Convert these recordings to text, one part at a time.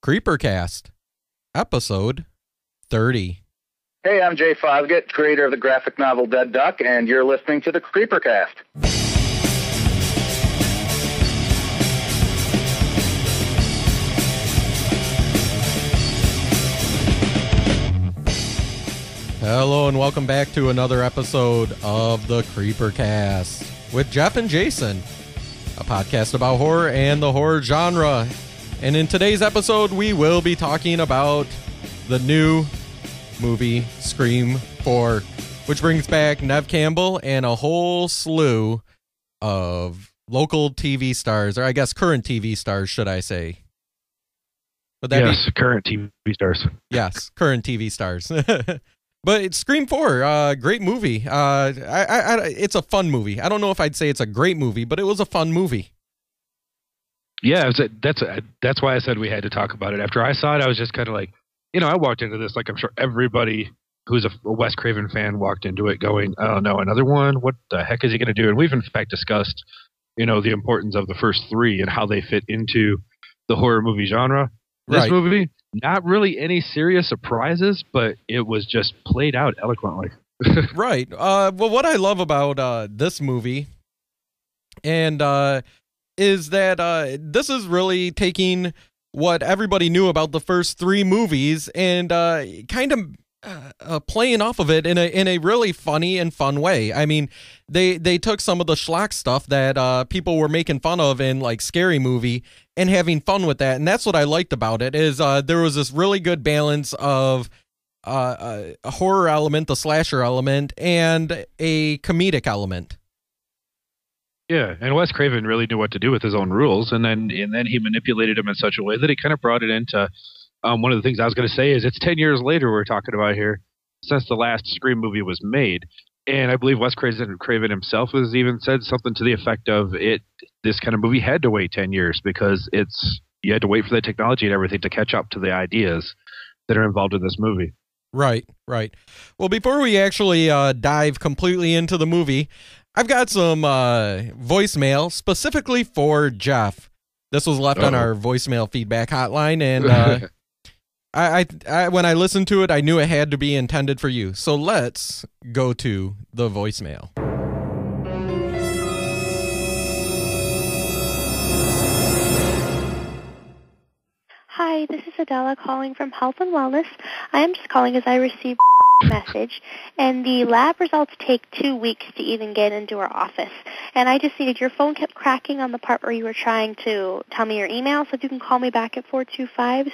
Creepercast, episode 30. Hey, I'm Jay Fosgett, creator of the graphic novel Dead Duck, and you're listening to the Creepercast. Hello and welcome back to another episode of the Creepercast with Jeff and Jason, a podcast about horror and the horror genre. And in today's episode, we will be talking about the new movie Scream 4, which brings back Neve Campbell and a whole slew of local TV stars, or I guess current TV stars, should I say. Would that yes, current TV stars. Yes, current TV stars. But it's Scream 4, great movie. It's a fun movie. I don't know if I'd say it's a great movie, but it was a fun movie. Yeah, that's why I said we had to talk about it. After I saw it, I was just kind of like, I walked into this like I'm sure everybody who's a Wes Craven fan walked into it going, oh no, another one? What the heck is he going to do? And we've in fact discussed, the importance of the first three and how they fit into the horror movie genre. This movie, not really any serious surprises, but it was just played out eloquently. Right. Well, what I love about this movie is that this is really taking what everybody knew about the first three movies and kind of playing off of it in a really funny and fun way. I mean, they took some of the schlock stuff that people were making fun of in like Scary Movie and having fun with that, and that's what I liked about it. Is there was this really good balance of a horror element, the slasher element, and a comedic element. Yeah, and Wes Craven really knew what to do with his own rules, and then he manipulated them in such a way that he kind of brought it into one of the things I was going to say is it's 10 years later we're talking about here since the last Scream movie was made, and I believe Wes Craven himself has even said something to the effect of this kind of movie had to wait 10 years because you had to wait for the technology and everything to catch up to the ideas that are involved in this movie. Right. Well, before we actually dive completely into the movie, I've got some voicemail specifically for Jeff. This was left on our voicemail feedback hotline, and I when I listened to it, I knew it had to be intended for you. So let's go to the voicemail. Hi, this is Adela calling from Health and Wellness. I am just calling as I received a message, and the lab results take 2 weeks to even get into our office. And I just needed, your phone kept cracking on the part where you were trying to tell me your email, so if you can call me back at 425-6,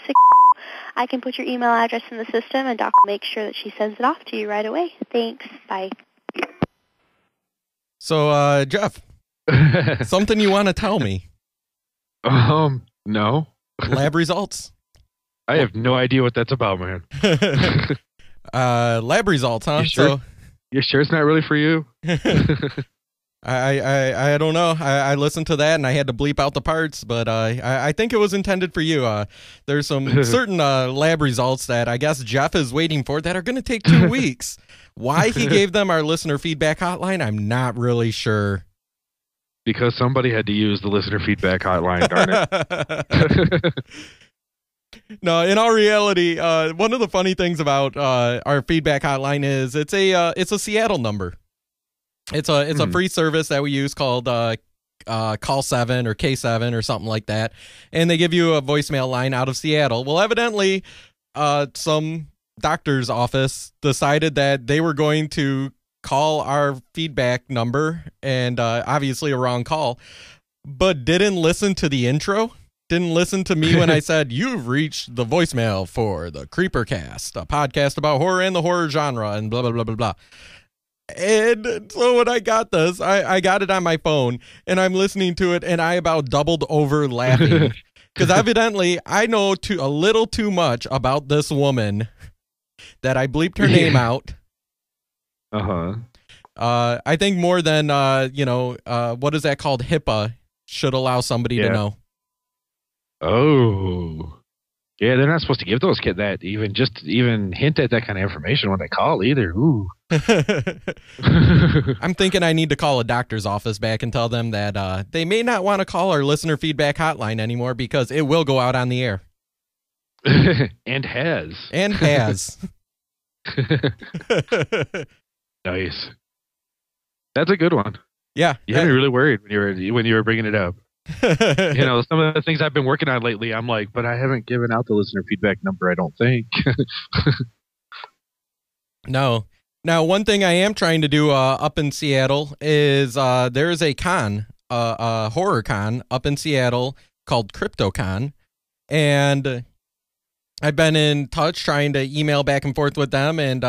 I can put your email address in the system, and Doc will make sure that she sends it off to you right away. Thanks. Bye. So, Jeff, something you want to tell me? No. Lab results? I have no idea what that's about, man. Lab results, huh? You sure it's not really for you? I don't know. I listened to that and I had to bleep out the parts, but I think it was intended for you. There's some certain lab results that I guess Jeff is waiting for that are going to take 2 weeks. Why he gave them our listener feedback hotline, I'm not really sure. Because somebody had to use the listener feedback hotline, darn it. No, in all reality, one of the funny things about our feedback hotline is it's a Seattle number. It's a free service that we use called Call 7 or K7 or something like that, and they give you a voicemail line out of Seattle. Well, evidently, some doctor's office decided that they were going to call our feedback number, and obviously a wrong call, but didn't listen to the intro. Didn't listen to me when I said, you've reached the voicemail for the Creepercast, a podcast about horror and the horror genre, and blah, blah, blah, blah, blah. And so when I got this, I got it on my phone, and I'm listening to it, and I about doubled over laughing. Because evidently, I know a little too much about this woman that I bleeped her name out. Uh-huh. I think more than, what is that called? HIPAA should allow somebody to know. Oh, yeah, they're not supposed to give those kids that, even hint at that kind of information when they call either. Ooh. I'm thinking I need to call a doctor's office back and tell them that they may not want to call our listener feedback hotline anymore because it will go out on the air. And has. And has. Nice. That's a good one. Yeah. You had me really worried when you were bringing it up. Some of the things I've been working on lately, I'm like, but I haven't given out the listener feedback number, I don't think. No. Now, one thing I am trying to do up in Seattle is there is a con, a horror con up in Seattle called CryptoCon, and I've been in touch trying to email back and forth with them and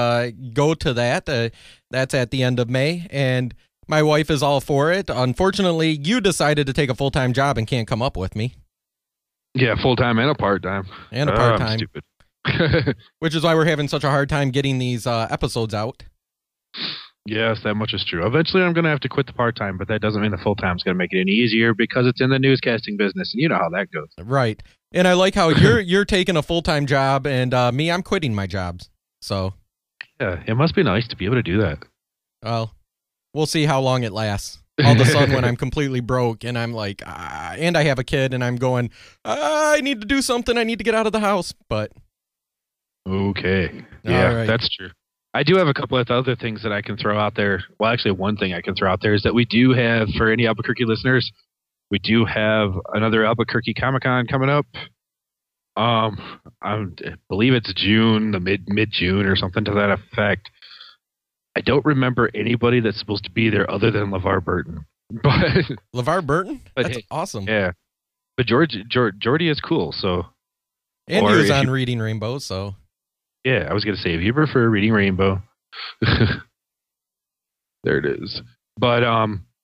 go to that. That's at the end of May, and my wife is all for it. Unfortunately, you decided to take a full-time job and can't come up with me. Yeah, full-time and a part-time. And a part-time. I'm stupid. Which is why we're having such a hard time getting these episodes out. Yes, that much is true. Eventually, I'm going to have to quit the part-time, but that doesn't mean the full-time is going to make it any easier because it's in the newscasting business, and you know how that goes. Right. And I like how you're taking a full-time job, and me, I'm quitting my jobs. So. Yeah, it must be nice to be able to do that. Well, we'll see how long it lasts. All of a sudden, when I'm completely broke, and I'm like, and I have a kid, and I'm going, I need to do something. I need to get out of the house, but. Okay. Yeah, right. That's true. I do have a couple of other things that I can throw out there. Well, actually, one thing I can throw out there is that we do have, for any Albuquerque listeners, we do have another Albuquerque Comic-Con coming up. I believe it's June, the mid-June or something to that effect. I don't remember anybody that's supposed to be there other than LeVar Burton. But LeVar Burton? That's hey, awesome. Yeah. But Jordy is cool, so. And he was on Reading Rainbow, so. Yeah, I was going to say, if you prefer Reading Rainbow, there it is. But,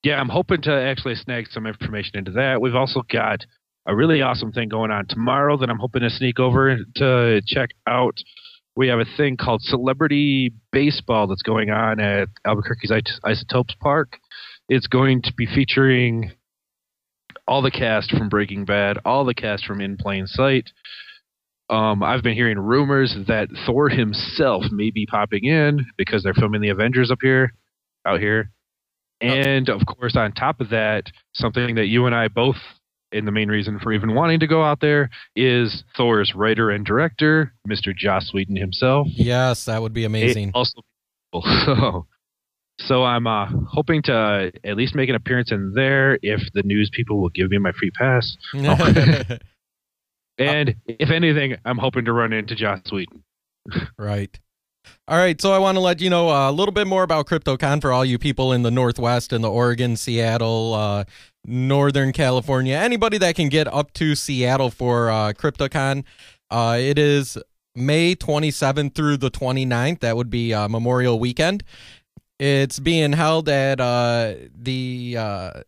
yeah, I'm hoping to actually snag some information into that. We've also got a really awesome thing going on tomorrow that I'm hoping to sneak over to check out. We have a thing called Celebrity Baseball that's going on at Albuquerque's Isotopes Park. It's going to be featuring all the cast from Breaking Bad, all the cast from In Plain Sight. I've been hearing rumors that Thor himself may be popping in because they're filming the Avengers out here. And, of course, on top of that, something that you and I both, and the main reason for even wanting to go out there, is Thor's writer and director, Mr. Joss Whedon himself. Yes, that would be amazing. So I'm hoping to at least make an appearance in there if the news people will give me my free pass. And if anything, I'm hoping to run into Joss Whedon. Right. All right, so I want to let you know a little bit more about CryptoCon for all you people in the Northwest, in the Oregon, Seattle, Northern California, anybody that can get up to Seattle for CryptoCon. It is May 27th through the 29th. That would be Memorial Weekend. It's being held at the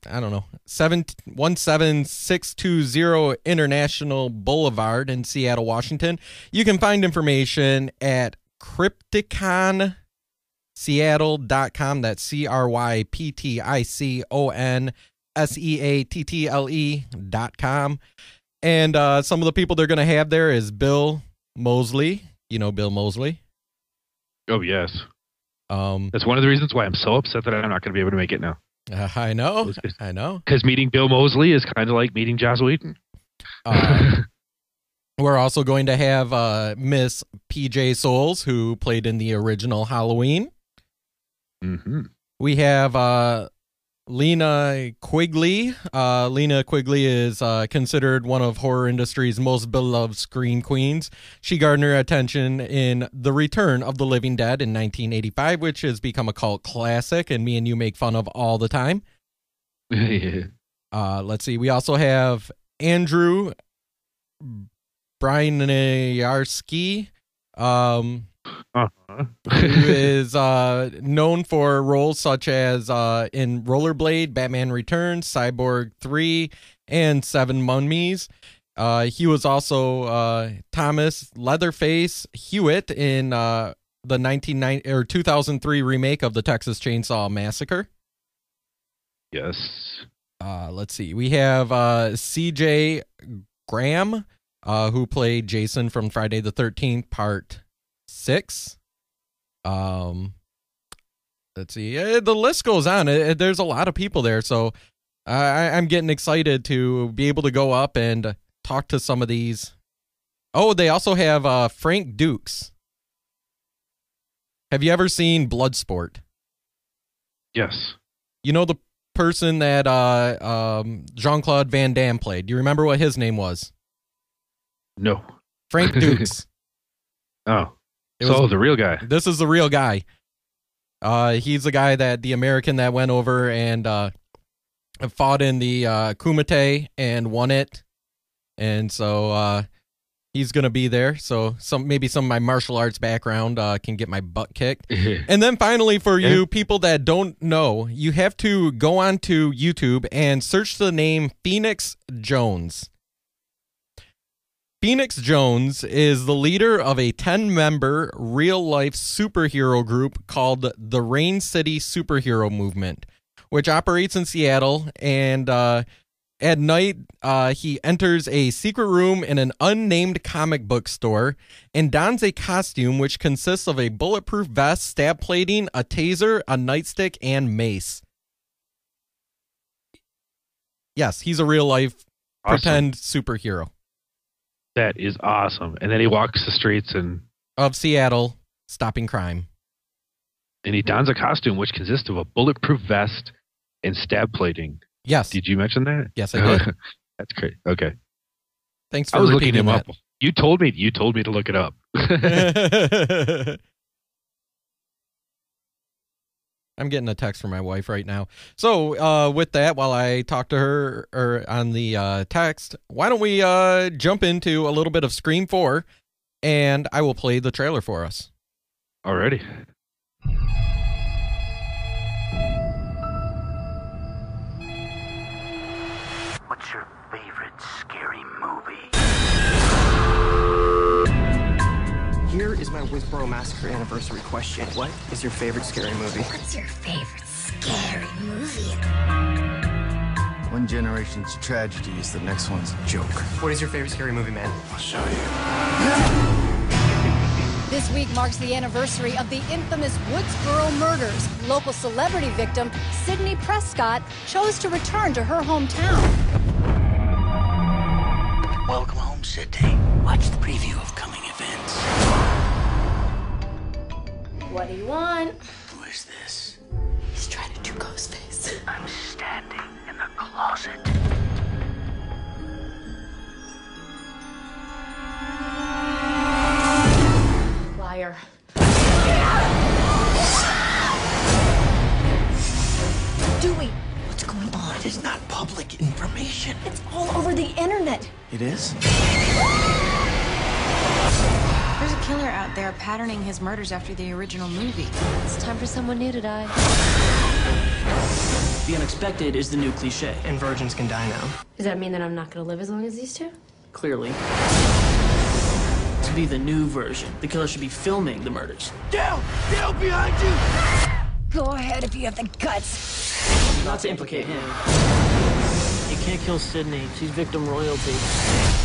17620 International Boulevard in Seattle, Washington. You can find information at CrypticonSeattle.com. That's CrypticonSeattle.com. And some of the people they're going to have there is Bill Moseley. You know Bill Moseley? Oh, yes. That's one of the reasons why I'm so upset that I'm not going to be able to make it now. I know. Because meeting Bill Moseley is kind of like meeting Joss Whedon. We're also going to have Miss PJ Souls, who played in the original Halloween. Mm-hmm. We have Lena Quigley. Lena Quigley is considered one of horror industry's most beloved screen queens. She garnered attention in The Return of the Living Dead in 1985, which has become a cult classic, and me and you make fun of all the time. Yeah. Let's see. We also have Andrew Brynjarski, who is known for roles such as in Rollerblade, Batman Returns, Cyborg 3, and Seven Mummies. He was also Thomas Leatherface Hewitt in the 2003 remake of the Texas Chainsaw Massacre. Yes. Let's see. We have CJ Graham, who played Jason from Friday the 13th, Part 6. Let's see. The list goes on. There's a lot of people there, so I'm getting excited to be able to go up and talk to some of these Oh, they also have Frank Dukes. Have you ever seen Bloodsport? Yes. You know the person that Jean-Claude Van Damme played. Do you remember what his name was? No. Frank Dukes. Oh. The real guy. This is the real guy. He's the guy the American that went over and fought in the Kumite and won it. And so he's going to be there. So maybe some of my martial arts background can get my butt kicked. And then finally, for you people that don't know, you have to go onto YouTube and search the name Phoenix Jones. Phoenix Jones is the leader of a 10-member real-life superhero group called the Rain City Superhero Movement, which operates in Seattle. And at night, he enters a secret room in an unnamed comic book store and dons a costume which consists of a bulletproof vest, stab plating, a taser, a nightstick, and mace. Yes, he's a real-life pretend superhero. That is awesome. And then he walks the streets of Seattle, stopping crime. And he dons a costume which consists of a bulletproof vest and stab plating. Yes. Did you mention that? Yes, I did. That's great. Okay. Thanks for repeating him that. Up. You told me to look it up. I'm getting a text from my wife right now. So with that, while I talk to her on the text, why don't we jump into a little bit of Scream 4, and I will play the trailer for us. Alrighty. What's your favorite scary movie? Here is my Whisboro Massacre anniversary question. What is your favorite scary movie? What's your favorite scary movie? One generation's tragedy is the next one's a joke. What is your favorite scary movie, man? I'll show you. This week marks the anniversary of the infamous Woodsboro murders. Local celebrity victim Sydney Prescott chose to return to her hometown. Welcome home, Sydney. Watch the preview of coming events. What do you want? Who is this? He's trying to do Ghostface. I'm standing in the closet. Liar. Dewey, what's going on? It is not public information. It's all over the internet. It is? There's a killer out there patterning his murders after the original movie. It's time for someone new to die. The unexpected is the new cliche. And virgins can die now. Does that mean that I'm not going to live as long as these two? Clearly. To be the new version, the killer should be filming the murders. Down! Down behind you! Go ahead if you have the guts. Not to implicate him. You can't kill Sydney. She's victim royalty.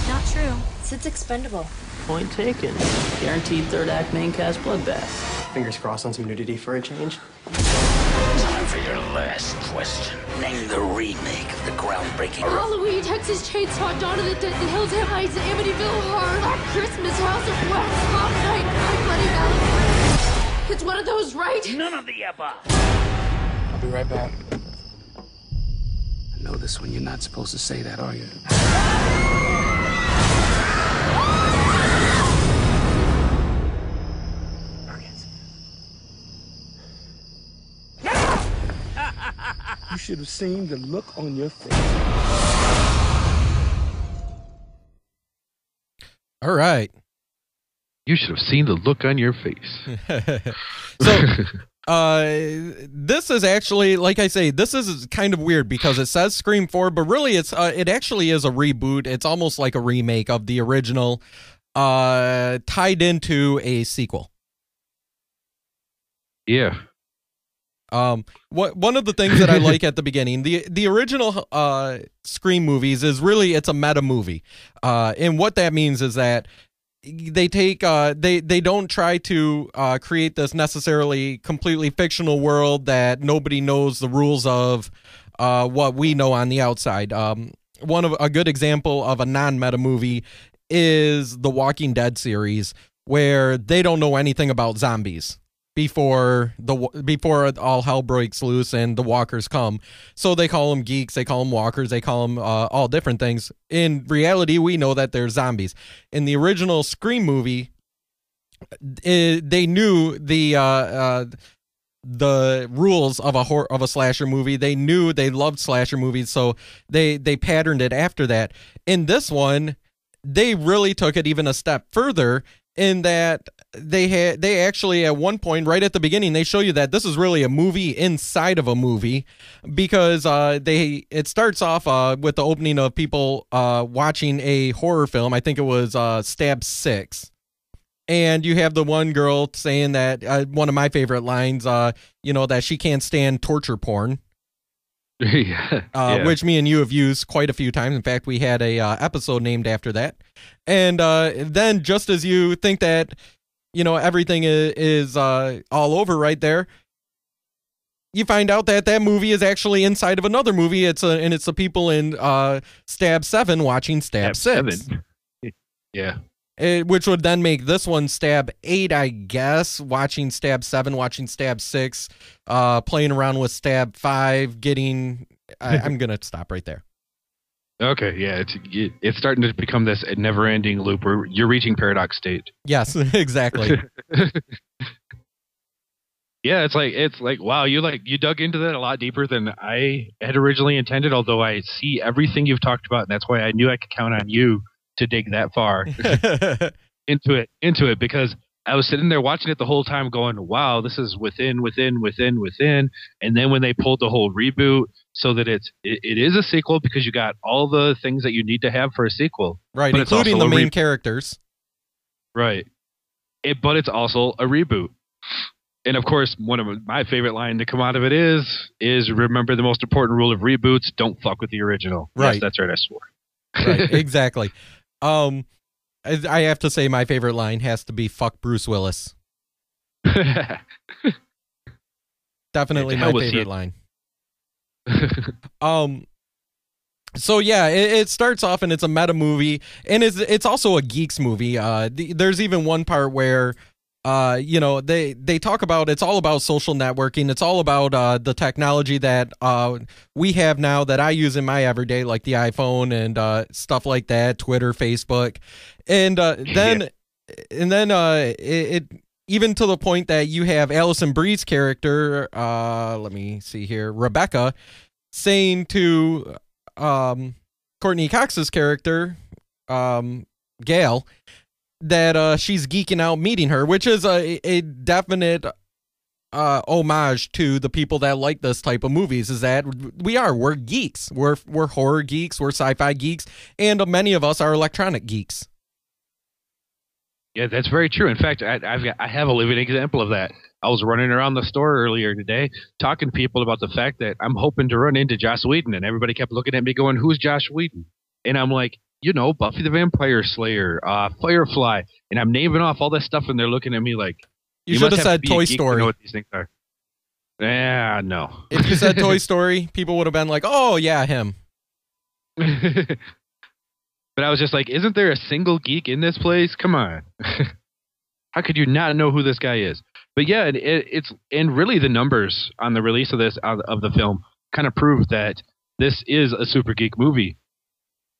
Not true. Sid's expendable. Point taken. Guaranteed third act main cast bloodbath. Fingers crossed on some nudity for a change. Time for your last question. Name the remake of the groundbreaking... Halloween, Texas Chainsaw, Dawn of the Dead, The Hills Have Eyes, Amityville Horror, Black Christmas, House of Wax, Hot Night, Night, Bloody Valentine. It's one of those, right? None of the above. I'll be right back. I know this one. You're not supposed to say that, are you? You should have seen the look on your face. All right. You should have seen the look on your face. So, this is actually, like I say, this is kind of weird because it says Scream 4, but really it actually is a reboot. It's almost like a remake of the original, tied into a sequel. Yeah. One of the things that I like at the beginning, the original Scream movies is really, it's a meta movie. And what that means is that they take they don't try to create this necessarily completely fictional world that nobody knows the rules of what we know on the outside. A good example of a non-meta movie is the Walking Dead series, where they don't know anything about zombies before all hell breaks loose and the walkers come. So they call them geeks, they call them walkers, they call them all different things. In reality, we know that they're zombies. In the original Scream movie, they knew the rules of a slasher movie. They knew they loved slasher movies, so they patterned it after that. In this one, they really took it even a step further, in that they actually, at one point right at the beginning, they show you that this is really a movie inside of a movie, because it starts off with the opening of people watching a horror film. I think it was Stab 6. And you have the one girl saying that, one of my favorite lines, that she can't stand torture porn. Yeah. Which me and you have used quite a few times. In fact, we had a episode named after that. And then, just as you think that, everything is all over right there, you find out that movie is actually inside of another movie. It's the people in Stab 7 watching Stab 6. 7. Yeah. Which would then make this one Stab 8, I guess, watching Stab 7, watching Stab 6, playing around with Stab 5, getting... I'm going to stop right there. Okay, yeah, it's starting to become this never-ending loop where you're reaching paradox state. Yes, exactly. Yeah, it's like wow, you dug into that a lot deeper than I had originally intended, although I see everything you've talked about, and that's why I knew I could count on you to dig that far into it, because I was sitting there watching it the whole time going, wow, this is within. And then when they pulled the whole reboot so that it is a sequel, because you got all the things that you need to have for a sequel. Right, including the main characters. Right. But it's also a reboot. And of course, one of my favorite lines to come out of it is remember the most important rule of reboots, don't fuck with the original. Right. Yes, that's right, I swore. Right, exactly. I have to say my favorite line has to be "fuck Bruce Willis." Definitely my favorite line. So yeah, it starts off and it's a meta movie, and it's also a geeks movie. There's even one part where they talk about, it's all about social networking. It's all about the technology that we have now that I use in my everyday, like the iPhone and stuff like that, Twitter, Facebook, and then it even to the point that you have Alison Brie's character, let me see here, Rebecca, saying to Courtney Cox's character, Gail, that she's geeking out meeting her, which is a definite homage to the people that like this type of movies. Is that we're geeks, we're horror geeks, we're sci-fi geeks, and many of us are electronic geeks. Yeah, that's very true. In fact, I have a living example of that. I was running around the store earlier today talking to people about the fact that I'm hoping to run into Joss Whedon, and everybody kept looking at me going, who's Josh Whedon? And I'm like, Buffy the Vampire Slayer, Firefly, and I'm naming off all that stuff, and they're looking at me like, you should have said Toy Story. To know what these things are. Yeah, no. If you said Toy Story, people would have been like, oh yeah, him. But I was just like, isn't there a single geek in this place? Come on. How could you not know who this guy is? But yeah, it's really the numbers on the release of the film kind of prove that this is a super geek movie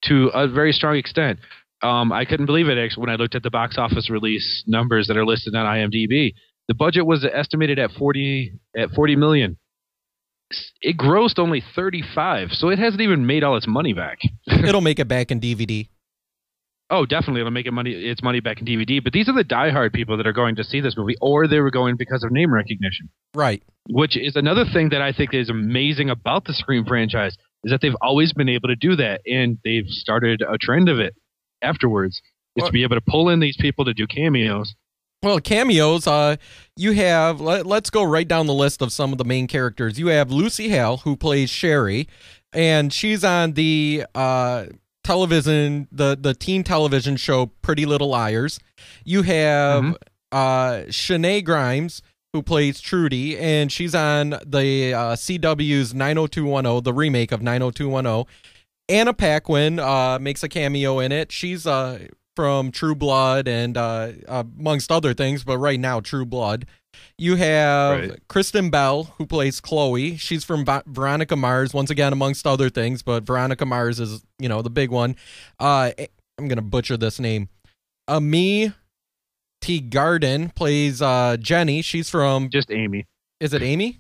to a very strong extent. I couldn't believe it actually when I looked at the box office release numbers that are listed on IMDb. The budget was estimated at 40 million. It grossed only 35, so it hasn't even made all its money back. It'll make it back in DVD. Oh, definitely, it'll make its money back in DVD. But these are the diehard people that are going to see this movie, or they were going because of name recognition. Right. Which is another thing that I think is amazing about the Scream franchise, is that they've always been able to do that, and they've started a trend of it afterwards, is to be able to pull in these people to do cameos. Well, cameos, you have, let's go right down the list of some of the main characters. You have Lucy Hale, who plays Sherry, and she's on the television, the teen television show Pretty Little Liars. You have Shanae Grimes, who plays Trudy, and she's on the CW's 90210, the remake of 90210. Anna Paquin makes a cameo in it. She's from True Blood and amongst other things, but right now True Blood. You have Kristen Bell, who plays Chloe. She's from Veronica Mars, once again, amongst other things, but Veronica Mars is, the big one. I'm going to butcher this name. Amy T. Garden plays Jenny. She's from... Just Amy. Is it Amy?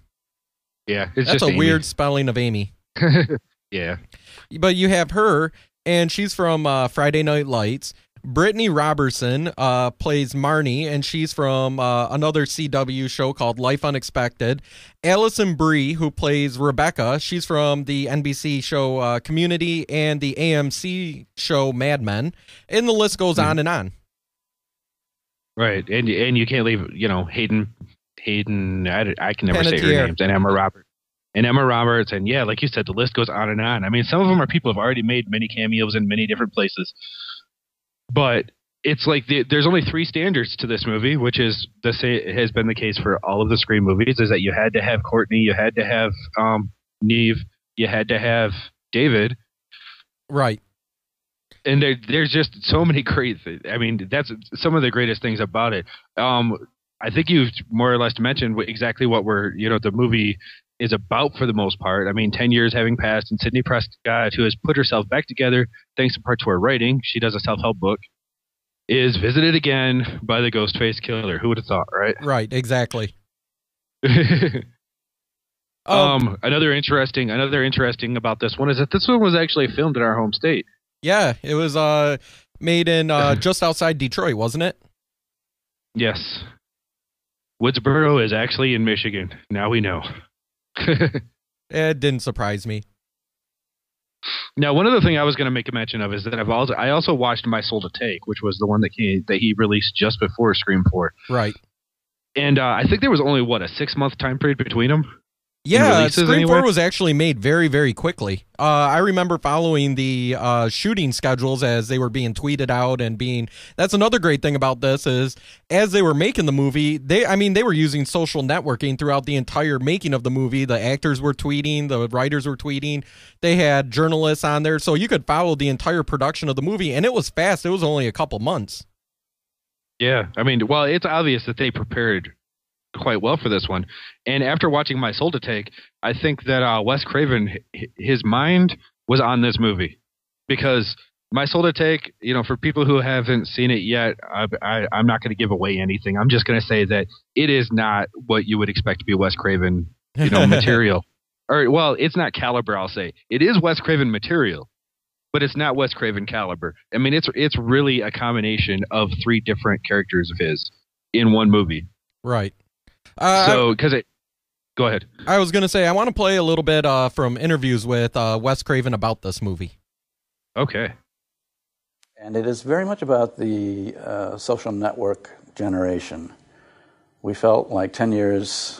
Yeah, it's That's just a weird spelling of Amy. Yeah. But you have her, and she's from Friday Night Lights. Brittany Robertson plays Marnie, and she's from another CW show called Life Unexpected. Allison Brie, who plays Rebecca, she's from the NBC show Community and the AMC show Mad Men. And the list goes on and on. Right, and you can't leave, Hayden. I can never say her Panettiere. names. And Emma Roberts, and yeah, like you said, the list goes on and on. I mean, some of them are people who've already made many cameos in many different places. But it's like there's only three standards to this movie, which is has been the case for all of the Scream movies, is that you had to have Courtney, you had to have Neve, you had to have David. Right. And there's just so many great I mean, that's some of the greatest things about it. I think you've more or less mentioned exactly what the movie is about for the most part. I mean, 10 years having passed, and Sidney Prescott, who has put herself back together thanks in part to her writing, she does a self-help book, is visited again by the Ghostface Killer. Who would have thought, right? Right, exactly. Another interesting about this one is that this one was actually filmed in our home state. Yeah, it was made in just outside Detroit, wasn't it? Yes. Woodsboro is actually in Michigan. Now we know. It didn't surprise me. Now, one other thing I was going to make a mention of is that I also watched My Soul to Take, which was the one that he released just before Scream 4. Right. And I think there was only, a 6-month time period between them? Yeah, Scream 4 was actually made very, very quickly. I remember following the shooting schedules as they were being tweeted out and that's another great thing about this is as they were making the movie, they were using social networking throughout the entire making of the movie. The actors were tweeting, the writers were tweeting, they had journalists on there, so you could follow the entire production of the movie, and it was fast. It was only a couple months. Yeah, I mean, well, it's obvious that they prepared quite well for this one. And after watching My Soul to Take, I think that Wes Craven, his mind was on this movie, because My Soul to Take, for people who haven't seen it yet, I'm not going to give away anything. I'm just going to say that it is not what you would expect to be Wes Craven, material. Or, well, it's not caliber, I'll say. It is Wes Craven material, but it's not Wes Craven caliber. I mean, it's really a combination of three different characters of his in one movie. Right. Go ahead. I was going to say, I want to play a little bit from interviews with Wes Craven about this movie. Okay. And it is very much about the social network generation. We felt like 10 years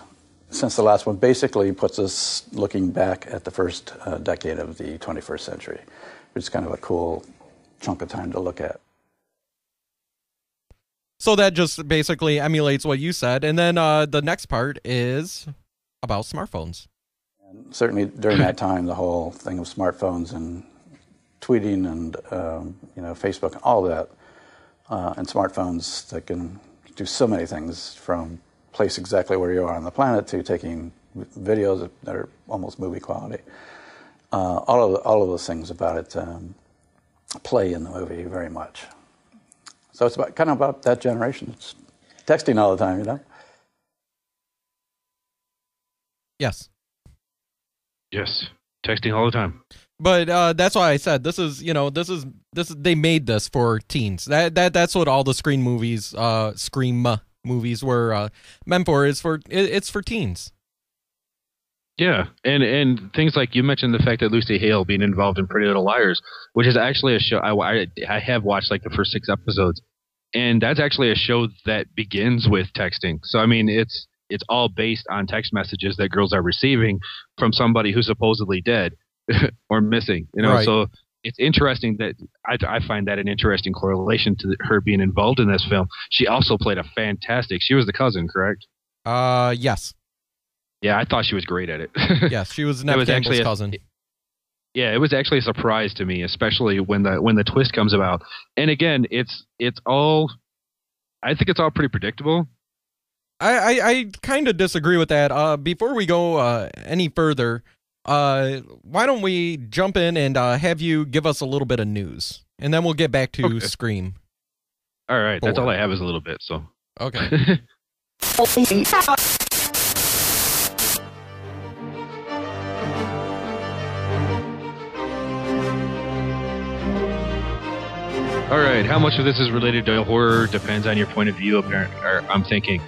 since the last one basically puts us looking back at the first decade of the 21st century, which is kind of a cool chunk of time to look at. So that just basically emulates what you said. And then the next part is about smartphones. And certainly during that time, the whole thing of smartphones and tweeting and Facebook and all of that, and smartphones that can do so many things, from place exactly where you are on the planet to taking videos that are almost movie quality. All of those things about it play in the movie very much. So it's kind of about that generation. It's texting all the time, Yes. Yes. Texting all the time. But that's why I said this is they made this for teens. That's what all the Scream movies were meant for. It's for teens. Yeah, and things like you mentioned, the fact that Lucy Hale being involved in Pretty Little Liars, which is actually a show I have watched like the first 6 episodes, and that's actually a show that begins with texting. So I mean, it's all based on text messages that girls are receiving from somebody who's supposedly dead or missing. Right. So it's interesting that I find that an interesting correlation to her being involved in this film. She also played she was the cousin, correct? Yes. Yeah, I thought she was great at it. Yes, she was Neve Campbell's cousin. Yeah, it was actually a surprise to me, especially when the twist comes about. And again, it's all, I think it's all pretty predictable. I kind of disagree with that. Before we go any further, why don't we jump in and have you give us a little bit of news, and then we'll get back to Scream. All right, that's all I have is a little bit. So okay. All right, how much of this is related to horror depends on your point of view, I'm thinking.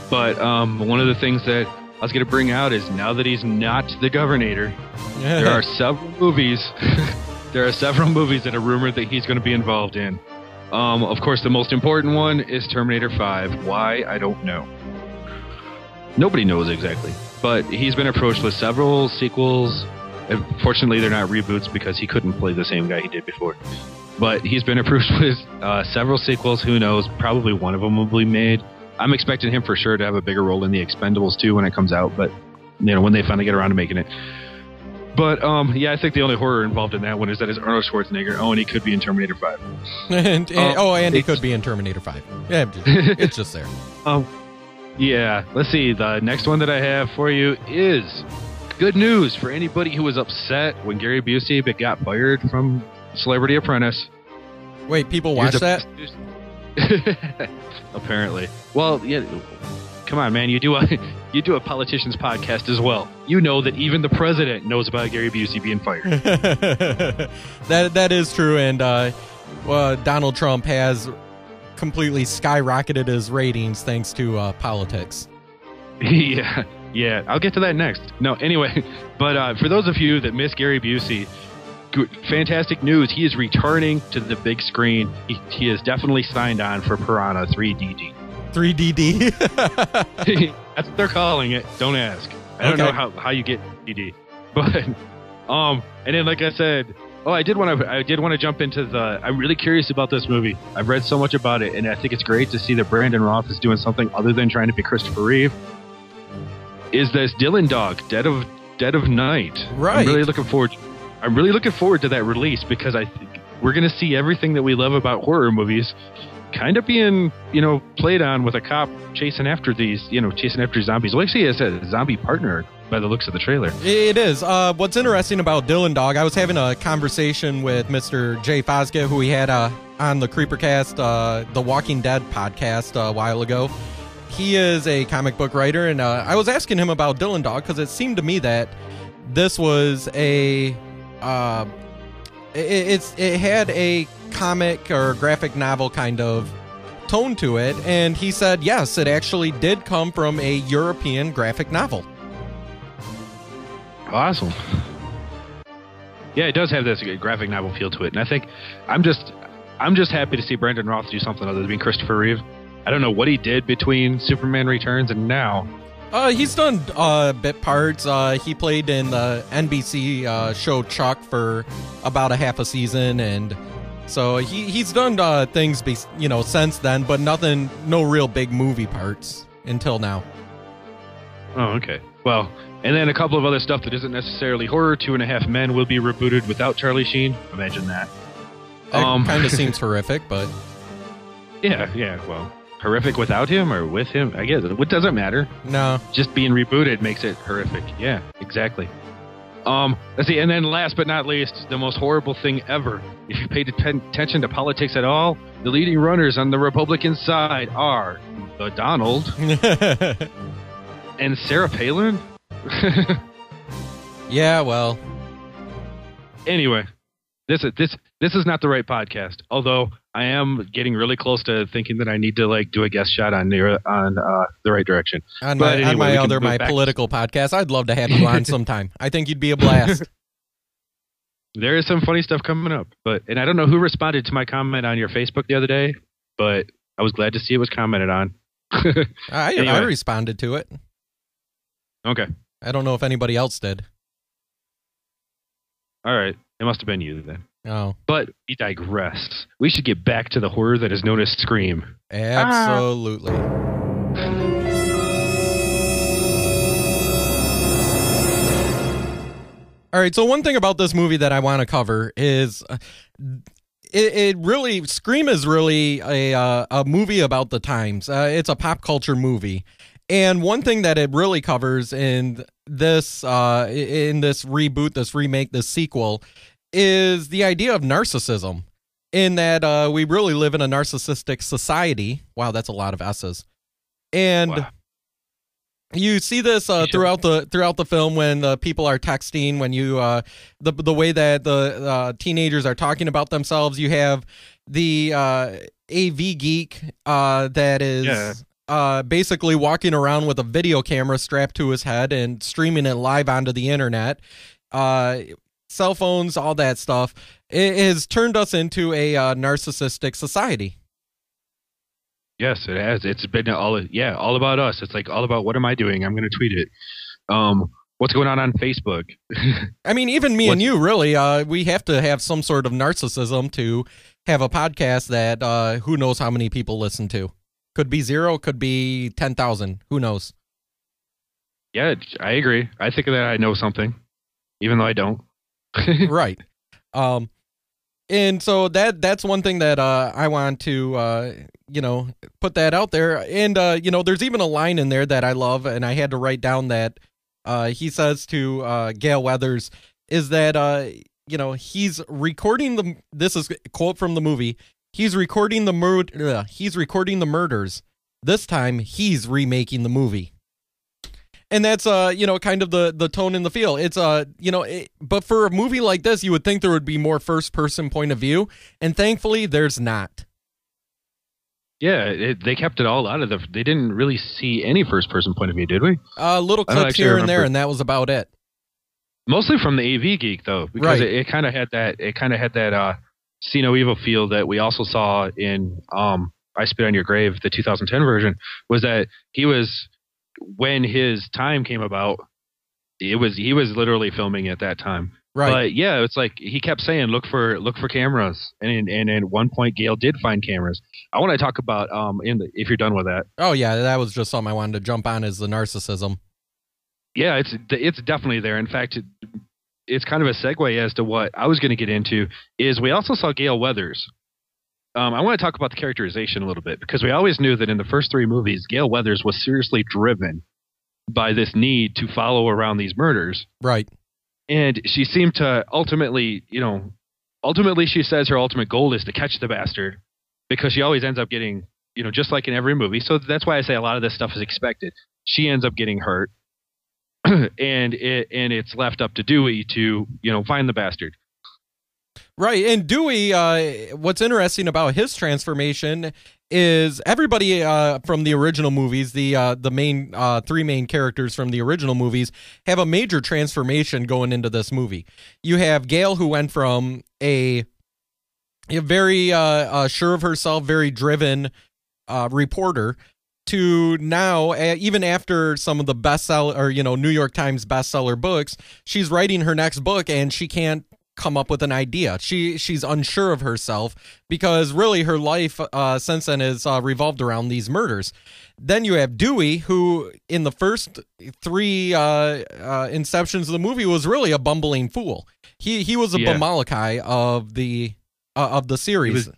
But one of the things that I was going to bring out is now that he's not the governor, there are several movies. There are several movies that are rumored that he's going to be involved in. Of course, the most important one is Terminator 5. Why? I don't know. Nobody knows exactly. But he's been approached with several sequels. Fortunately, they're not reboots because he couldn't play the same guy he did before. But he's been approached with several sequels. Who knows? Probably one of them will be made. I'm expecting him for sure to have a bigger role in the Expendables 2 when it comes out. But, when they finally get around to making it. But, yeah, I think the only horror involved in that one is that it's Arnold Schwarzenegger. Oh, and he could be in Terminator 5. and he could be in Terminator 5. Yeah, it's just there. Yeah, let's see. The next one that I have for you is good news for anybody who was upset when Gary Busey got fired from Celebrity Apprentice. Wait, people watch that? Apparently. Well, yeah. Come on, man. You do a politicians podcast as well. You know that even the president knows about Gary Busey being fired. That is true, and Donald Trump has completely skyrocketed his ratings thanks to politics. Yeah. I'll get to that next. No, anyway. But for those of you that miss Gary Busey, fantastic news. He is returning to the big screen. He is definitely signed on for Piranha 3DD. 3DD? That's what they're calling it. Don't ask. I don't know how you get DD. But and then like I said, I did want to jump into I'm really curious about this movie. I've read so much about it, and I think it's great to see that Brandon Roth is doing something other than trying to be Christopher Reeve. Is this Dylan Dog, Dead of Night? Right. I'm really looking forward to that release because I think we're going to see everything that we love about horror movies kind of being, played on with a cop chasing after zombies. Well, actually, it's a zombie partner by the looks of the trailer. It is. What's interesting about Dylan Dog, I was having a conversation with Mr. Jay Fosgett, who we had on the Creepercast, the Walking Dead podcast a while ago. He is a comic book writer, and I was asking him about Dylan Dog because it seemed to me that this was it had a comic or graphic novel kind of tone to it, and he said yes, it actually did come from a European graphic novel. Awesome. Yeah, it does have this graphic novel feel to it, and I think I'm just happy to see Brandon Roth do something other than being Christopher Reeve. I don't know what he did between Superman Returns and now. He's done bit parts. He played in the NBC show Chuck for about a half a season, and so he's done things since then, but no real big movie parts until now. Oh, okay. Well, and then a couple of other stuff that isn't necessarily horror. 2.5 Men will be rebooted without Charlie Sheen. Imagine that. That kind of seems horrific, but yeah. Well, horrific without him or with him, I guess it doesn't matter. No, just being rebooted makes it horrific. Yeah, exactly. Let's see, and then last but not least, the most horrible thing ever. If you paid attention to politics at all, the leading runners on the Republican side are Donald and Sarah Palin. Yeah, well. Anyway, this is not the right podcast. Although I am getting really close to thinking that I need to do a guest shot on The Right Direction. On my political podcast, I'd love to have you on sometime. I think you'd be a blast. There is some funny stuff coming up, and I don't know who responded to my comment on your Facebook the other day, but I was glad to see it was commented on. I responded to it. Okay. I don't know if anybody else did. All right. It must have been you then. Oh. But we digress. We should get back to the horror that is known as Scream. Absolutely. All right, so one thing about this movie that I want to cover is it really, Scream is really a movie about the times. It's a pop culture movie. And one thing that it really covers in this reboot, this remake, this sequel, is the idea of narcissism, in that we really live in a narcissistic society. Wow, that's a lot of S's. And wow. You see this throughout the film when people are texting, when you the way that the teenagers are talking about themselves. You have the AV geek that is basically walking around with a video camera strapped to his head and streaming it live onto the internet. Cell phones, all that stuff. It has turned us into a narcissistic society. Yes, it has. It's been all about us. It's like all about what am I doing? I'm going to tweet it. What's going on Facebook? I mean, even me and you, really, we have to have some sort of narcissism to have a podcast that who knows how many people listen to. Could be 0, could be 10,000. Who knows? Yeah, I agree. I think that I know something, even though I don't. Right. And so that's one thing that I want to put that out there. And there's even a line in there that I love, and I had to write down that he says to Gale Weathers is that he's recording this is a quote from the movie. He's recording the murders. This time he's remaking the movie. And that's, kind of the tone and the feel. It's, but for a movie like this, you would think there would be more first-person point of view, and thankfully, there's not. Yeah, they kept it all out of they didn't really see any first-person point of view, did we? Little clips here and there, and that was about it. Mostly from the AV Geek, though, because right. it kind of had that See No Evil feel that we also saw in I Spit on Your Grave, the 2010 version, was that he was... When his time came about, he was literally filming at that time. Right. But yeah, it's like he kept saying, "Look for cameras," and at one point, Gale did find cameras. I want to talk about if you're done with that. Oh yeah, that was just something I wanted to jump on, is the narcissism. Yeah, it's definitely there. In fact, it's kind of a segue as to what I was going to get into. Is we also saw Gale Weathers. I want to talk about the characterization a little bit, because we always knew that in the first 3 movies, Gale Weathers was seriously driven by this need to follow around these murders. Right. And she seemed to ultimately she says her ultimate goal is to catch the bastard, because she always ends up getting, just like in every movie. So that's why I say a lot of this stuff is expected. She ends up getting hurt and it's left up to Dewey to, find the bastard. Right, and Dewey, what's interesting about his transformation is everybody from the original movies, the main 3 main characters from the original movies, have a major transformation going into this movie. You have Gale, who went from a very sure of herself, very driven reporter, to now, even after some of the bestseller, or New York Times bestseller books, she's writing her next book and she can't come up with an idea. She's unsure of herself, because really her life since then is revolved around these murders. Then you have Dewey, who in the first 3 inceptions of the movie was really a bumbling fool. He was a Bamalakai of the series.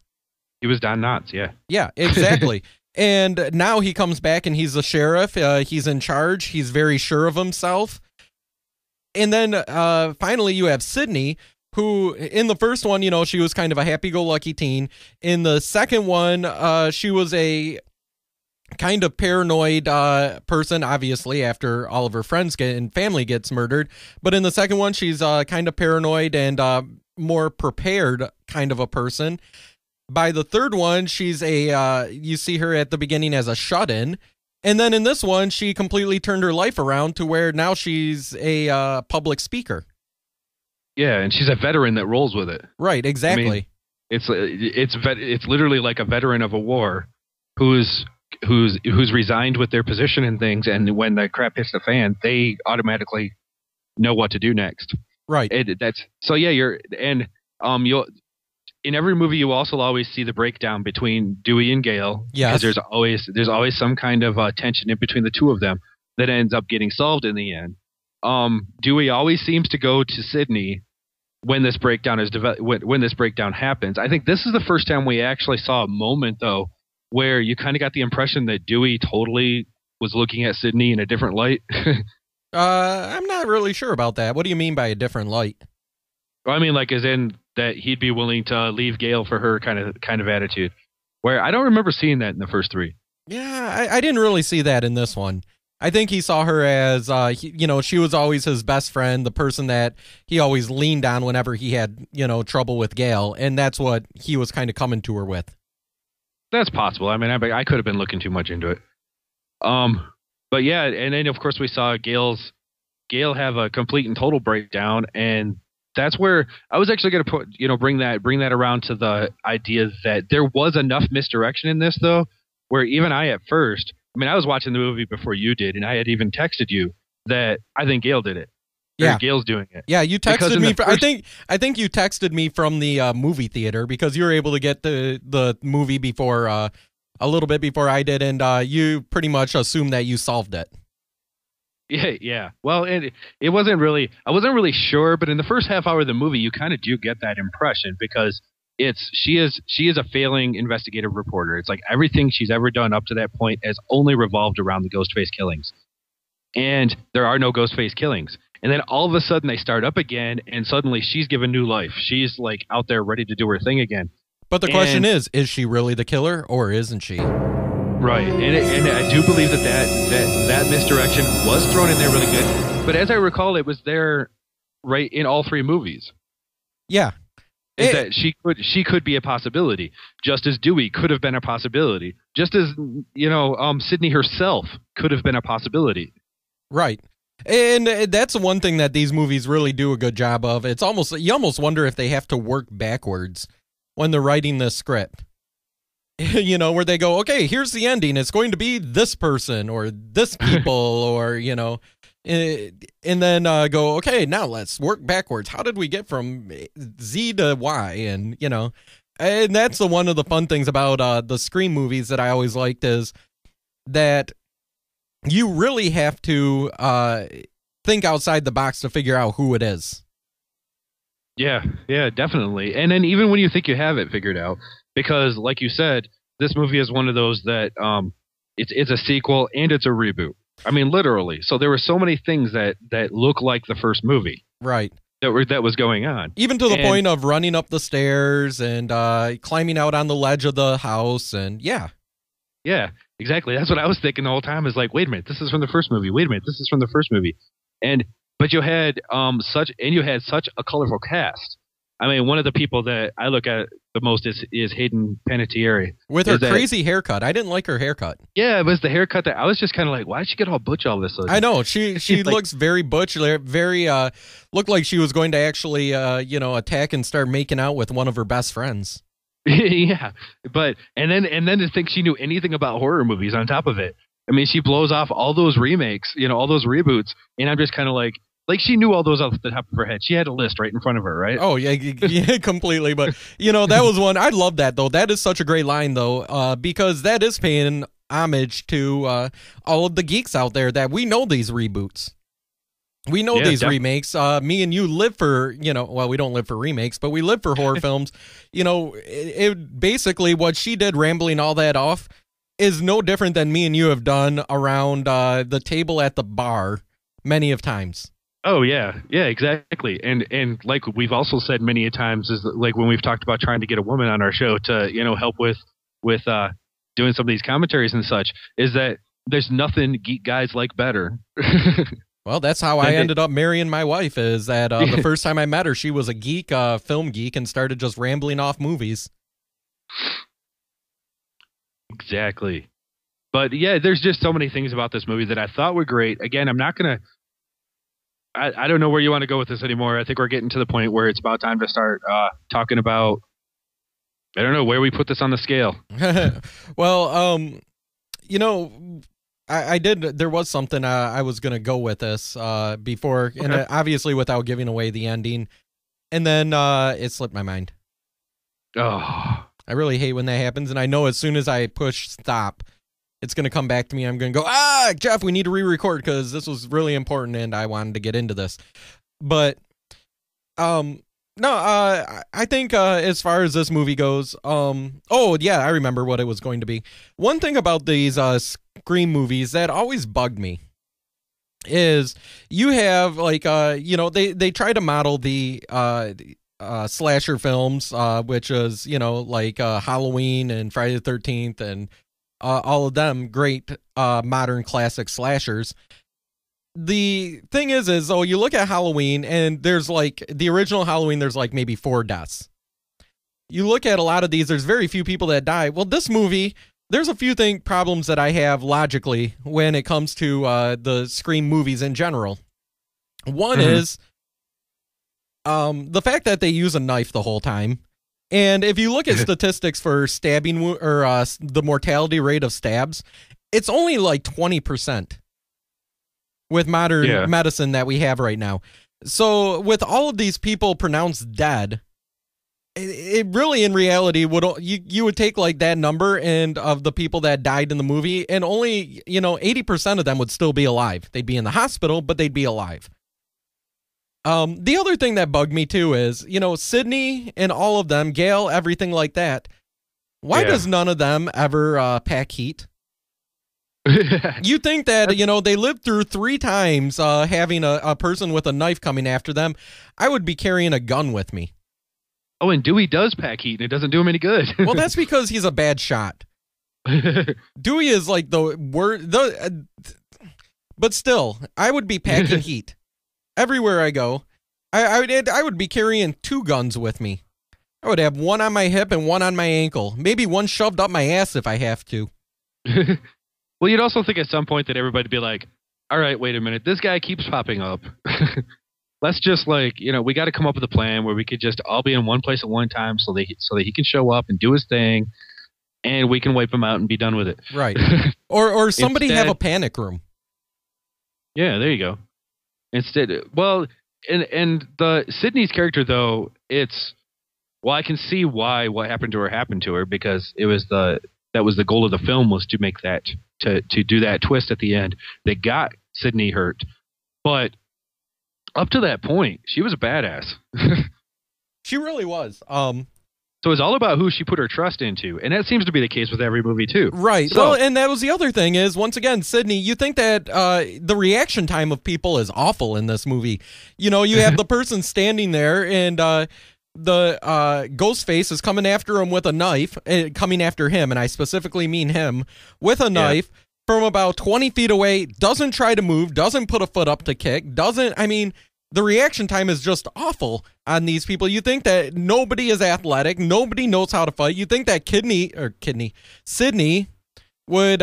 He was Don Knotts, yeah. Yeah, exactly. And now he comes back and he's the sheriff. He's in charge. He's very sure of himself. And then finally you have Sydney, who in the first one, she was kind of a happy-go-lucky teen. In the second one, she was a kind of paranoid person, obviously, after all of her friends and family gets murdered. But in the second one, she's kind of paranoid and more prepared kind of a person. By the third one, she's you see her at the beginning as a shut-in. And then in this one, she completely turned her life around to where now she's a public speaker. Yeah, and she's a veteran that rolls with it. Right, exactly. I mean, it's literally like a veteran of a war who's resigned with their position and things, and when the crap hits the fan, they automatically know what to do next. Right. You'll in every movie you also always see the breakdown between Dewey and Gale. Yes. Because there's always some kind of tension in between the two of them that ends up getting solved in the end. Dewey always seems to go to Sydney when this breakdown when this breakdown happens. I think this is the first time we actually saw a moment, though, where you kind of got the impression that Dewey totally was looking at Sydney in a different light. I'm not really sure about that. What do you mean by a different light? Well, I mean, like, as in that he'd be willing to leave Gale for her kind of attitude, where I don't remember seeing that in the first three. Yeah, I didn't really see that in this one. I think he saw her as, she was always his best friend, the person that he always leaned on whenever he had, trouble with Gale, and that's what he was kind of coming to her with. That's possible. I mean, I could have been looking too much into it. But yeah, and then of course we saw Gale have a complete and total breakdown, and that's where I was actually going to bring that around to the idea that there was enough misdirection in this, though, where even I at first, I mean, I was watching the movie before you did, and I had even texted you that I think Gale did it. Yeah, Gale's doing it. Yeah, you texted me. I think you texted me from the movie theater because you were able to get the movie before a little bit before I did, and you pretty much assumed that you solved it. Yeah. Well, it wasn't really. I wasn't really sure, but in the first half hour of the movie, you kind of do get that impression because she is a failing investigative reporter. It's like everything she's ever done up to that point has only revolved around the Ghostface killings, and there are no Ghostface killings. And then all of a sudden they start up again, and suddenly she's given new life. She's like out there ready to do her thing again. But the question is she really the killer or isn't she? Right, and I do believe that misdirection was thrown in there really good. But as I recall, it was there right in all three movies. Yeah, that she could be a possibility, just as Dewey could have been a possibility, just as Sydney herself could have been a possibility. Right, and that's one thing that these movies really do a good job of. It's you almost wonder if they have to work backwards when they're writing this script. Where they go, okay, here's the ending. It's going to be this person or this people or, and then go, okay, now let's work backwards. How did we get from Z to Y? And, and that's one of the fun things about the Scream movies that I always liked is that you really have to think outside the box to figure out who it is. Yeah, definitely. And then even when you think you have it figured out, because, like you said, this movie is one of those that it's a sequel and it's a reboot. I mean, literally. So there were so many things that look like the first movie, right? That was going on, even to the point of running up the stairs and climbing out on the ledge of the house, and yeah, exactly. That's what I was thinking the whole time. Is like, wait a minute, this is from the first movie. Wait a minute, this is from the first movie, but you had such a colorful cast. I mean, one of the people that I look at the most is Hayden Panettiere. With her crazy haircut. I didn't like her haircut. Yeah, it was the haircut that I was just kind of like, why did she get all butch all this? I know. She looks very butch, very, looked like she was going to actually, attack and start making out with one of her best friends. Yeah, and then to think she knew anything about horror movies on top of it. I mean, she blows off all those remakes, all those reboots, and I'm just kind of like she knew all those off the top of her head. She had a list right in front of her, right? Oh, yeah, completely. But, that was one. I love that, though. That is such a great line, though, because that is paying homage to all of the geeks out there that we know these reboots. We know these remakes. Me and you live for, well, we don't live for remakes, but we live for horror films. It basically what she did, rambling all that off, is no different than me and you have done around the table at the bar many of times. Oh, yeah, exactly. And like we've also said many a times is like when we've talked about trying to get a woman on our show to, help with doing some of these commentaries and such, is that there's nothing geek guys like better. Well, that's how I ended up marrying my wife, is that the first time I met her, she was a geek, film geek, and started just rambling off movies. Exactly. But yeah, there's just so many things about this movie that I thought were great. Again, I'm not going to, I don't know where you want to go with this anymore. I think we're getting to the point where it's about time to start talking about, I don't know, where we put this on the scale. Well, I did, there was something I was going to go with this before, and obviously without giving away the ending, and then it slipped my mind. Oh. I really hate when that happens, and I know as soon as I push stop, it's going to come back to me. I'm going to go, Jeff, we need to re-record because this was really important and I wanted to get into this. But, no, I think as far as this movie goes, I remember what it was going to be. One thing about these Scream movies that always bugged me is you have like they try to model the slasher films, which is like Halloween and Friday the 13th and all of them great modern classic slashers. The thing is you look at Halloween and there's like the original Halloween, there's like maybe 4 deaths. You look at a lot of these, there's very few people that die. Well, this movie, there's a few problems that I have logically when it comes to the Scream movies in general. One is the fact that they use a knife the whole time. And if you look at statistics for stabbing or the mortality rate of stabs, it's only like 20%. With modern medicine that we have right now. So with all of these people pronounced dead, it really in reality would you would take like that number and of the people that died in the movie and only 80% of them would still be alive. They'd be in the hospital, but they'd be alive. The other thing that bugged me too is Sydney and all of them, Gail, everything like that. Why does none of them ever pack heat? You think that, they lived through 3 times having a person with a knife coming after them. I would be carrying a gun with me. Oh, and Dewey does pack heat, and it doesn't do him any good. Well, that's because he's a bad shot. Dewey is like the word. But still, I would be packing heat everywhere I go. I would be carrying 2 guns with me. I would have one on my hip and one on my ankle. Maybe one shoved up my ass if I have to. Well, you'd also think at some point that everybody would be like, all right, wait a minute. This guy keeps popping up. Let's just we got to come up with a plan where we could just all be in one place at one time so that he can show up and do his thing and we can wipe him out and be done with it. Right. Or somebody have a panic room. Yeah, there you go. Instead, well, and the Sydney's character, though, I can see why what happened to her because it was that was the goal of the film was to make that to do that twist at the end that got Sydney hurt. But up to that point, she was a badass. She really was. So it's all about who she put her trust into, and that seems to be the case with every movie too. Right. So, well, and that was the other thing is, once again, Sydney, you think that the reaction time of people is awful in this movie. You have the person standing there and the Ghostface is coming after him with a knife, coming after him, and I specifically mean him, with a knife from about 20 feet away, doesn't try to move, doesn't put a foot up to kick, the reaction time is just awful on these people. You think that nobody is athletic, nobody knows how to fight. You think that Sydney would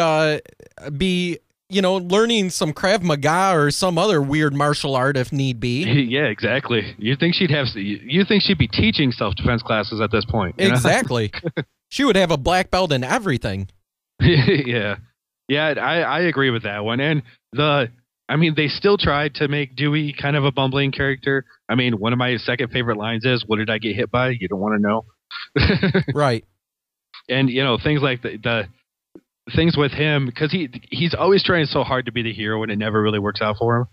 be learning some Krav Maga or some other weird martial art if need be. Yeah, exactly. You think she'd be teaching self-defense classes at this point. Exactly. She would have a black belt in everything. Yeah. Yeah, I agree with that one. And they still tried to make Dewey kind of a bumbling character. One of my second favorite lines is, "What did I get hit by? You don't want to know." Right. And, things like the things with him, because he's always trying so hard to be the hero and it never really works out for him.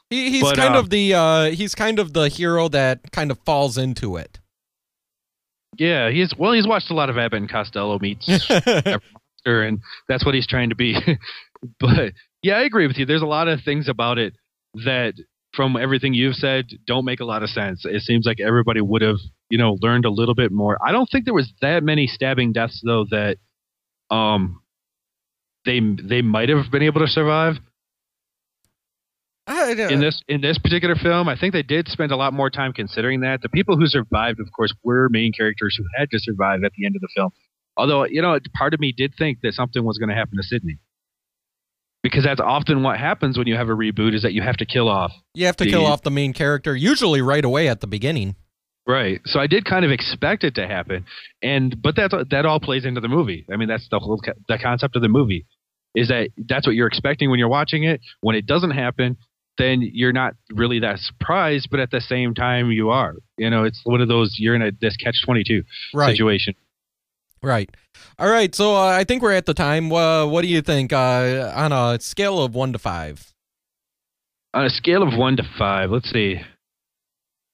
He's kind of the hero that kind of falls into it. Yeah, he's watched a lot of Abbott and Costello meets Monster, and that's what he's trying to be. But yeah, I agree with you. There's a lot of things about it that, from everything you've said, don't make a lot of sense. It seems like everybody would have, learned a little bit more. I don't think there was that many stabbing deaths though that they might have been able to survive. In this particular film, I think they did spend a lot more time considering that. The people who survived, of course, were main characters who had to survive at the end of the film. Although, part of me did think that something was going to happen to Sydney. Because that's often what happens when you have a reboot, is that you have to kill off. You have to kill off the main character, usually right away at the beginning. Right. So I did kind of expect it to happen. But that all plays into the movie. That's the concept of the movie, is that that's what you're expecting when you're watching it. When it doesn't happen, then you're not really that surprised, but at the same time you are. It's one of those, you're in this catch-22 situation. Right. All right. So I think we're at the time. What do you think on a scale of 1 to 5? On a scale of 1 to 5, let's see.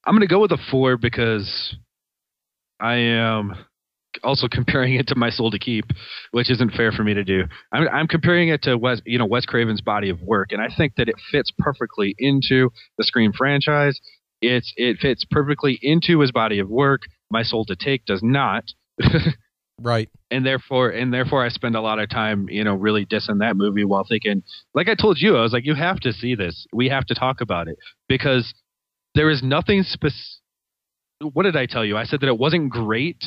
I'm going to go with a 4 because I am also comparing it to My Soul to Keep, which isn't fair for me to do. I'm comparing it to Wes Craven's body of work, and I think that it fits perfectly into the Scream franchise. It fits perfectly into his body of work. My Soul to Take does not. Right. And therefore I spend a lot of time, really dissing that movie while thinking, like I told you, I was like, you have to see this. We have to talk about it because there is nothing What did I tell you? I said that it wasn't great,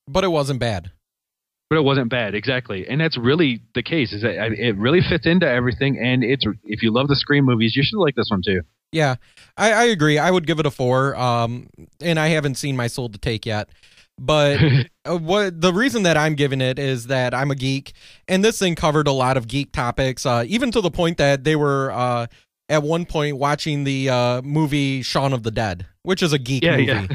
but it wasn't bad. But it wasn't bad, exactly. And that's really the case. Is that it really fits into everything, and if you love the Scream movies, you should like this one too. Yeah, I agree. I would give it a 4. And I haven't seen My Soul to Take yet. But the reason that I'm giving it is that I'm a geek, and this thing covered a lot of geek topics, even to the point that they were at one point watching the movie Shaun of the Dead, which is a geek movie. Yeah.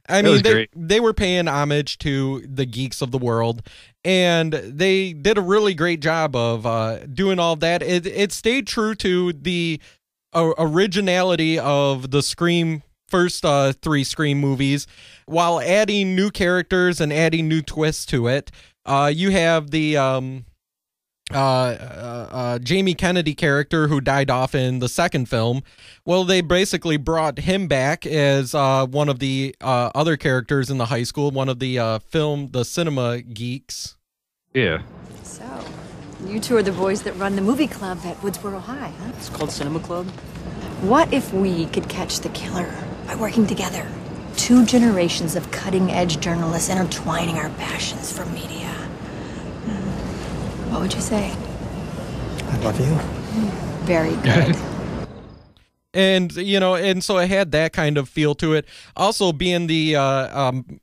I mean, they were paying homage to the geeks of the world, and they did a really great job of doing all that. It stayed true to the originality of the Scream first 3 Scream movies, while adding new characters and adding new twists to it. You have the Jamie Kennedy character who died off in the second film. Well, they basically brought him back as one of the other characters in the high school, one of the cinema geeks. Yeah. So, you two are the boys that run the movie club at Woodsboro High, huh? It's called Cinema Club. What if we could catch the killer by working together? 2 generations of cutting-edge journalists intertwining our passions for media. What would you say? I love you. Very good. And, and so it had that kind of feel to it. Also being the,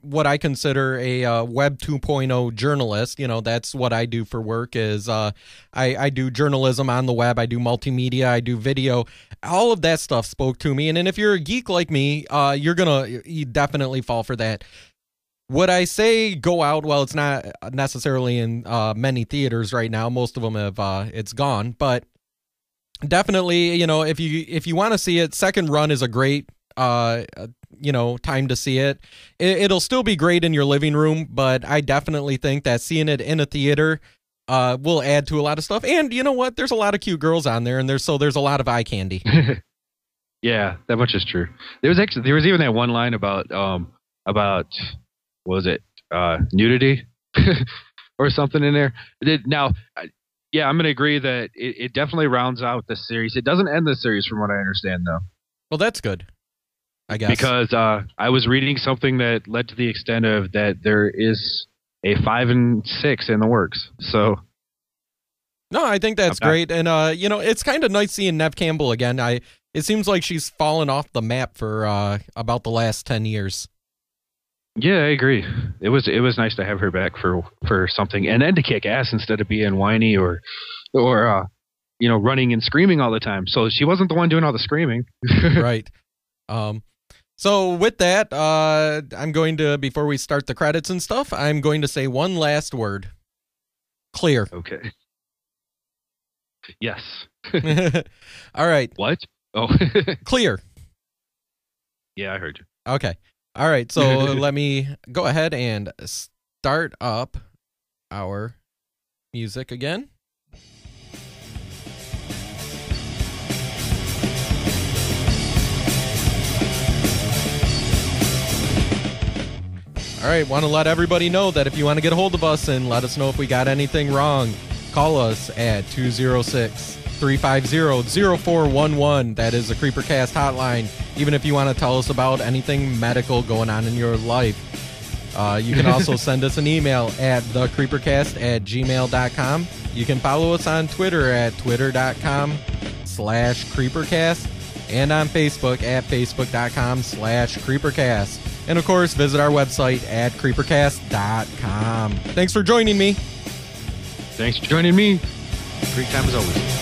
what I consider a Web 2.0 journalist, that's what I do for work is I do journalism on the web. I do multimedia. I do video. All of that stuff spoke to me. And then if you're a geek like me, you definitely fall for that. Would I say go out? Well, it's not necessarily in many theaters right now. Most of them have, it's gone, but definitely, if you want to see it, second run is a great, time to see it. It'll still be great in your living room, but I definitely think that seeing it in a theater will add to a lot of stuff. And you know what? There's a lot of cute girls on there, and there's a lot of eye candy. Yeah, that much is true. There was even that one line about what was it, nudity or something in there. Yeah, I'm going to agree that it definitely rounds out the series. It doesn't end the series from what I understand, though. Well, that's good, I guess. Because I was reading something that led to the extent of that there is a 5 and 6 in the works. So, no, I think that's great. And, it's kind of nice seeing Neve Campbell again. It seems like she's fallen off the map for about the last 10 years. Yeah, I agree. It was nice to have her back for something, and then to kick ass instead of being whiny or running and screaming all the time. So she wasn't the one doing all the screaming. Right. So with that, I'm going to, before we start the credits and stuff, I'm going to say one last word. Clear. Okay. Yes. All right. What? Oh. Clear. Yeah, I heard you. Okay. All right, so let me go ahead and start up our music again. All right, want to let everybody know that if you want to get a hold of us and let us know if we got anything wrong, call us at 206-350-0411. That is the Creepercast hotline. Even if you want to tell us about anything medical going on in your life. You can also send us an email at thecreepercast@gmail.com. You can follow us on Twitter at twitter.com/Creepercast and on Facebook at facebook.com/Creepercast. And of course, visit our website at creepercast.com. Thanks for joining me. Thanks for joining me. Great time as always.